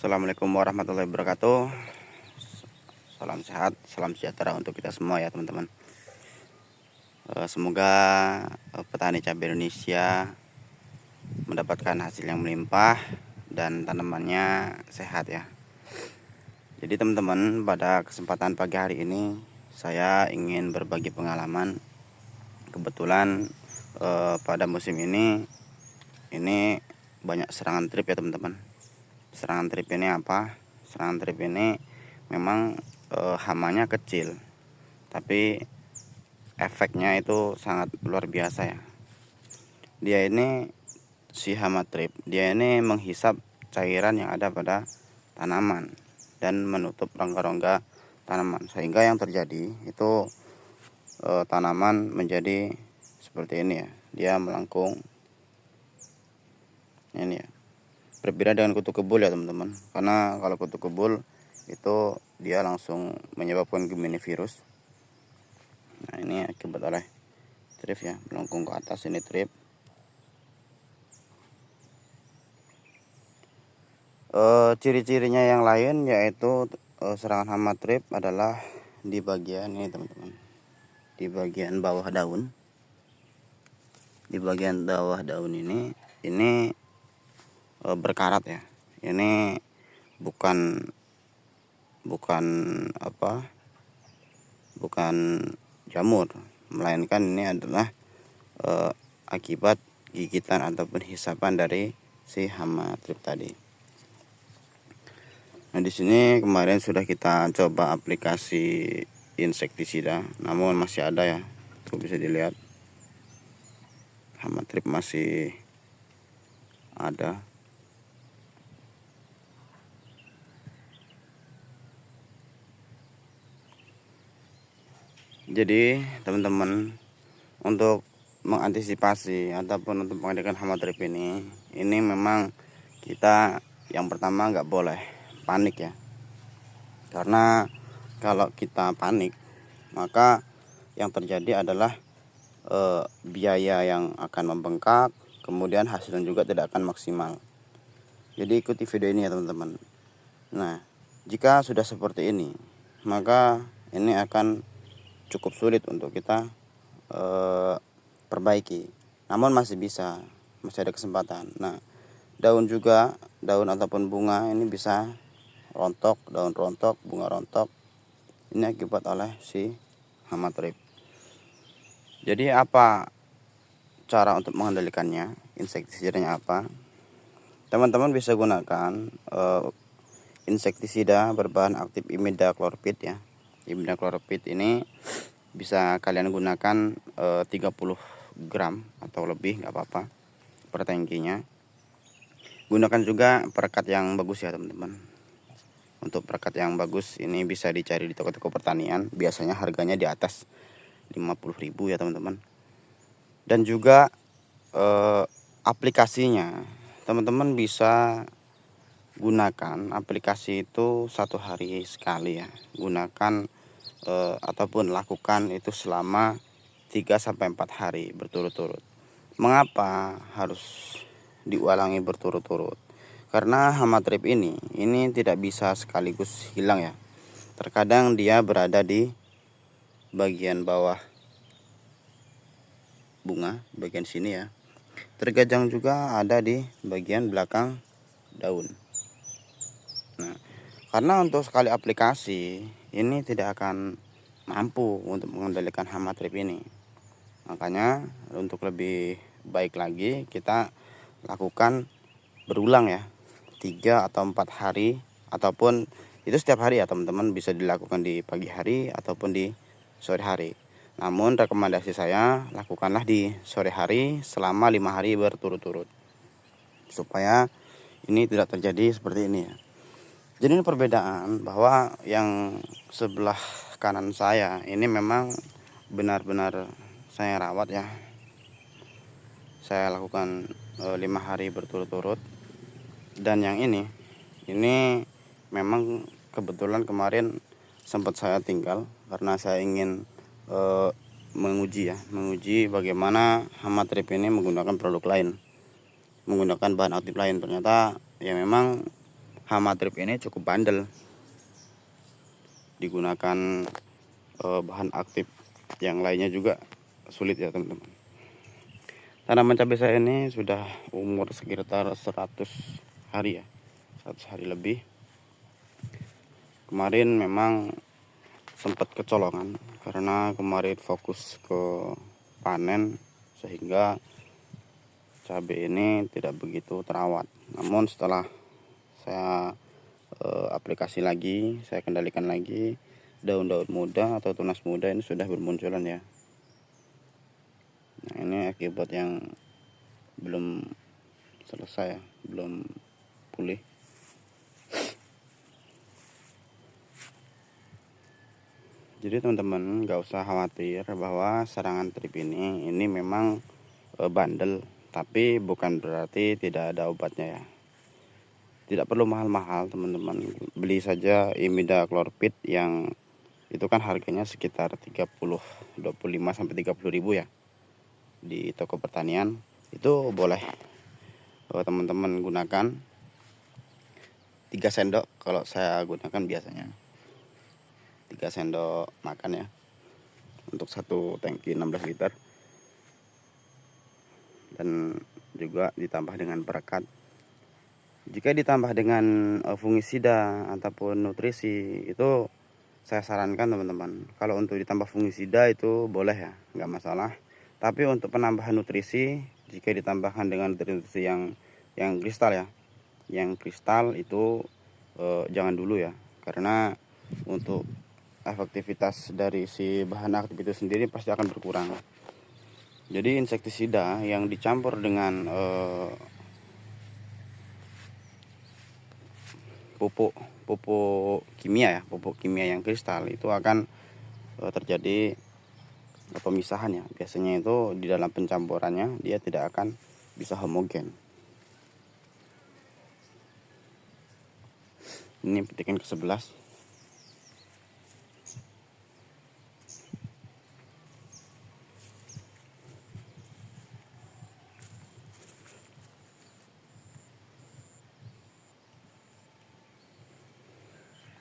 Assalamualaikum warahmatullahi wabarakatuh. Salam sehat, salam sejahtera untuk kita semua ya teman-teman. Semoga petani cabai Indonesia mendapatkan hasil yang melimpah dan tanamannya sehat ya. Jadi teman-teman, pada kesempatan pagi hari ini saya ingin berbagi pengalaman. Kebetulan pada musim ini banyak serangan trip ya teman-teman. Serangan trip ini apa? Serangan trip ini memang hamanya kecil, tapi efeknya itu sangat luar biasa ya. Dia ini si hama trip, dia ini menghisap cairan yang ada pada tanaman dan menutup rongga-rongga tanaman, sehingga yang terjadi itu tanaman menjadi seperti ini ya. Dia melengkung ini ya. Berbeda dengan kutu kebul ya teman-teman, karena kalau kutu kebul itu dia langsung menyebabkan Gemini virus. Nah, ini akibat oleh trip ya, melengkung ke atas. Ini trip. Ciri-cirinya yang lain yaitu serangan hama trip adalah di bagian ini teman-teman, di bagian bawah daun. Di bagian bawah daun ini berkarat ya. Ini bukan jamur, melainkan ini adalah akibat gigitan ataupun hisapan dari si hama trip tadi. Nah, di sini kemarin sudah kita coba aplikasi insektisida, namun masih ada ya. Tuh bisa dilihat, hama trip masih ada. Jadi teman-teman, untuk mengantisipasi ataupun untuk mengendalikan hama trip ini memang kita yang pertama nggak boleh panik ya. Karena kalau kita panik, maka yang terjadi adalah biaya yang akan membengkak, kemudian hasilnya juga tidak akan maksimal. Jadi ikuti video ini ya teman-teman. Nah, jika sudah seperti ini, maka ini akan cukup sulit untuk kita perbaiki. Namun masih ada kesempatan. Nah, daun ataupun bunga ini bisa rontok, daun rontok, bunga rontok. Ini akibat oleh si hama trip. Jadi apa cara untuk mengendalikannya? Insektisidanya apa? Teman-teman bisa gunakan insektisida berbahan aktif imidacloprid ya. Imidacloprid ini bisa kalian gunakan 30 gram atau lebih, nggak apa-apa per tangkinya. Gunakan juga perekat yang bagus ya teman-teman. Untuk perekat yang bagus ini bisa dicari di toko-toko pertanian, biasanya harganya di atas 50.000 ya teman-teman. Dan juga aplikasinya, teman-teman bisa gunakan aplikasi itu 1 hari sekali ya. Gunakan ataupun lakukan itu selama 3-4 hari berturut-turut. Mengapa harus diulangi berturut-turut? Karena hama trip ini tidak bisa sekaligus hilang ya. Terkadang dia berada di bagian bawah bunga, bagian sini ya. Terkadang juga ada di bagian belakang daun. Nah, karena untuk sekali aplikasi ini tidak akan mampu untuk mengendalikan hama trip ini. Makanya untuk lebih baik lagi kita lakukan berulang ya, 3 atau 4 hari, ataupun itu setiap hari ya teman-teman. Bisa dilakukan di pagi hari ataupun di sore hari. Namun rekomendasi saya lakukanlah di sore hari selama 5 hari berturut-turut, supaya ini tidak terjadi seperti ini ya. Jadi ini perbedaan bahwa yang sebelah kanan saya ini memang benar-benar saya rawat ya. Saya lakukan 5 hari berturut-turut. Dan yang ini memang kebetulan kemarin sempat saya tinggal karena saya ingin menguji bagaimana hama trip ini menggunakan produk lain, menggunakan bahan aktif lain. Ternyata ya memang hama trip ini cukup bandel, digunakan bahan aktif yang lainnya juga sulit ya teman-teman. Tanaman cabai saya ini sudah umur sekitar 100 hari ya, 100 hari lebih. Kemarin memang sempat kecolongan karena kemarin fokus ke panen sehingga cabai ini tidak begitu terawat. Namun setelah saya aplikasi lagi, saya kendalikan lagi, daun-daun muda atau tunas muda ini sudah bermunculan ya. Nah, ini akibat yang belum selesai ya, belum pulih. Jadi teman-teman nggak usah khawatir bahwa serangan trip ini memang bandel, tapi bukan berarti tidak ada obatnya ya. Tidak perlu mahal-mahal teman-teman, beli saja imidacloprid yang itu kan harganya sekitar 25 sampai 30 ribu ya di toko pertanian. Itu boleh teman-teman gunakan 3 sendok, kalau saya gunakan biasanya 3 sendok makan ya, untuk satu tangki 16 liter, dan juga ditambah dengan perekat. Jika ditambah dengan fungisida ataupun nutrisi, itu saya sarankan teman-teman, kalau untuk ditambah fungisida itu boleh ya, nggak masalah. Tapi untuk penambahan nutrisi, jika ditambahkan dengan nutrisi yang kristal ya, yang kristal itu jangan dulu ya, karena untuk efektivitas dari si bahan aktif itu sendiri pasti akan berkurang. Jadi insektisida yang dicampur dengan pupuk kimia ya, pupuk kimia yang kristal itu akan terjadi pemisahan ya. Biasanya itu di dalam pencampurannya dia tidak akan bisa homogen. Ini petikan ke-11.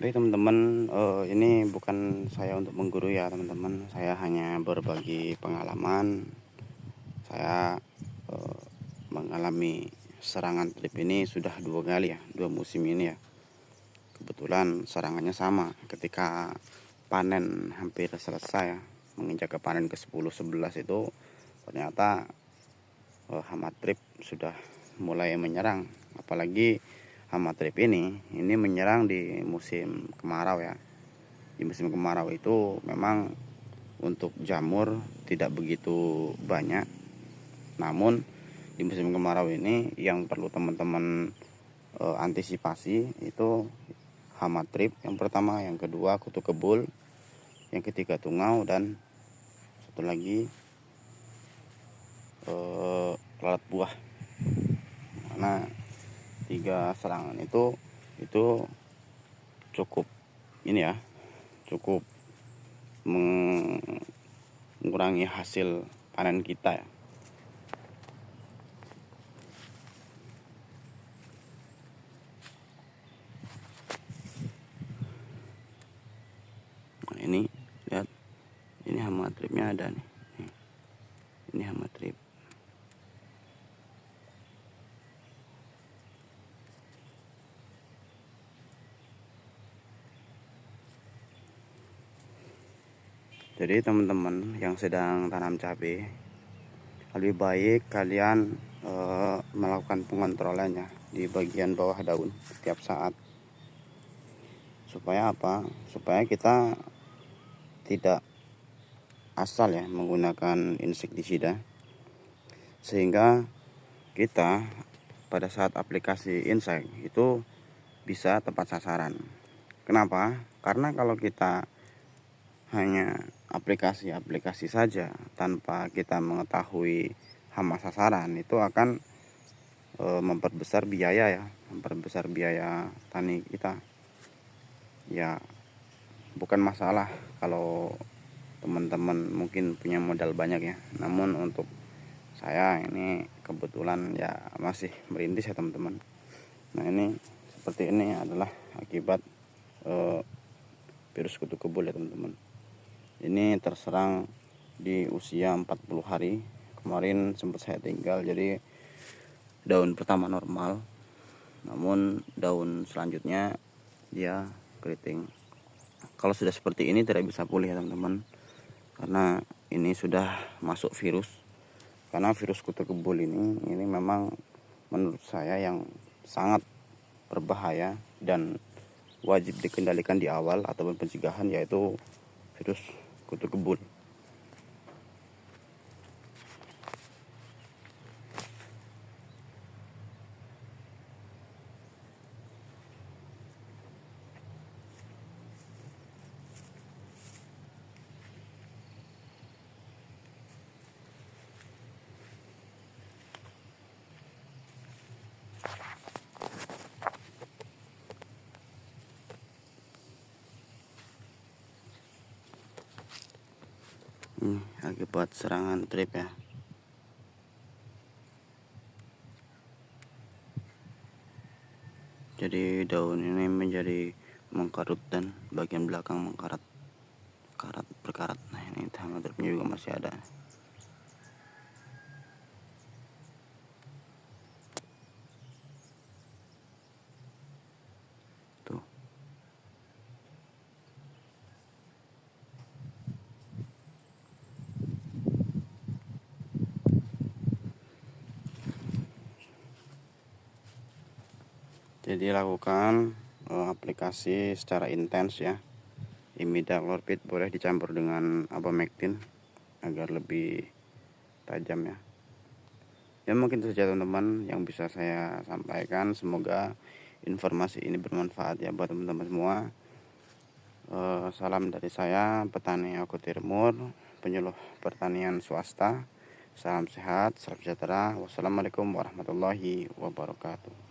Baik teman-teman, ini bukan saya untuk menggurui ya teman-teman. Saya hanya berbagi pengalaman. Saya mengalami serangan trip ini sudah 2 kali ya, 2 musim ini ya. Kebetulan serangannya sama ketika panen hampir selesai ya, menginjak ke panen ke-10-11 itu ternyata hama trip sudah mulai menyerang. Apalagi hama trip ini menyerang di musim kemarau ya. Di musim kemarau itu memang untuk jamur tidak begitu banyak. Namun di musim kemarau ini yang perlu teman-teman antisipasi itu hama trip yang pertama, yang kedua kutu kebul, yang ketiga tungau, dan satu lagi lalat buah. Karena 3 serangan itu cukup ini ya, cukup mengurangi hasil panen kita ya. Nah, ini lihat, ini hama tripnya ada nih. Ini hama trip. Jadi teman-teman yang sedang tanam cabai, lebih baik kalian melakukan pengontrolannya di bagian bawah daun setiap saat. Supaya apa? Supaya kita tidak asal ya menggunakan insektisida, sehingga kita pada saat aplikasi insek itu bisa tepat sasaran. Kenapa? Karena kalau kita hanya aplikasi saja tanpa kita mengetahui hama sasaran, itu akan memperbesar biaya tani kita. Ya bukan masalah kalau teman-teman mungkin punya modal banyak ya, namun untuk saya ini kebetulan ya masih merintis ya teman-teman. Nah, ini seperti ini adalah akibat virus kutu kebul ya teman-teman. Ini terserang di usia 40 hari. Kemarin sempat saya tinggal, jadi daun pertama normal, namun daun selanjutnya dia keriting. Kalau sudah seperti ini tidak bisa pulih ya teman-teman, karena ini sudah masuk virus. Karena virus kutu kebul ini memang menurut saya yang sangat berbahaya dan wajib dikendalikan di awal ataupun pencegahan, yaitu virus kutu kebul. Ini akibat serangan trip ya. Jadi daun ini menjadi mengkarut dan bagian belakang berkarat. Nah, ini hama tripnya juga masih ada. Tuh. Jadi lakukan aplikasi secara intens ya. Imidacloprid boleh dicampur dengan abamectin agar lebih tajam ya. Ya mungkin itu saja teman-teman yang bisa saya sampaikan. Semoga informasi ini bermanfaat ya buat teman-teman semua. Salam dari saya, petani Agrotirmur, penyuluh pertanian swasta. Salam sehat, salam sejahtera. Wassalamualaikum warahmatullahi wabarakatuh.